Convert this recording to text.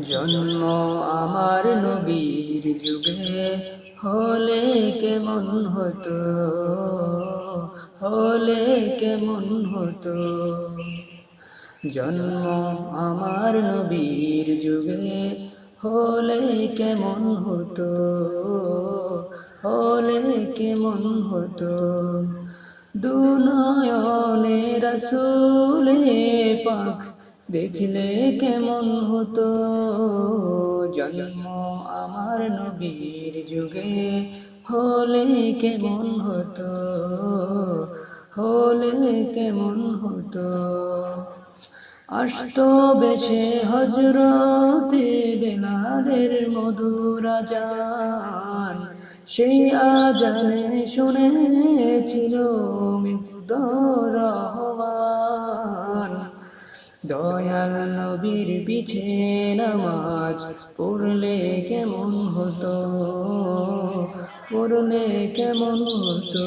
জন্ম আমার নবীর যুগে হলে কেমন হতো, হলে কেমন হতো। জন্ম আমার নবীর যুগে হলে কেমন হতো, হলে কেমন হতো। দুনয়নে রাসূলে পাক দেখলে কেমন হতো। জন্ম আমার নবীর যুগে হলে কেমন হতো, হলে কেমন হতো। আসতো বেশে হযরতে বেলালের মধুর আযান, সেই আযানে শুনেছিল মুগ্ধ রহমান। দয়াল নবীর পিছে নামাজ পড়লে কেমন হতো, পড়লে কেমন হতো।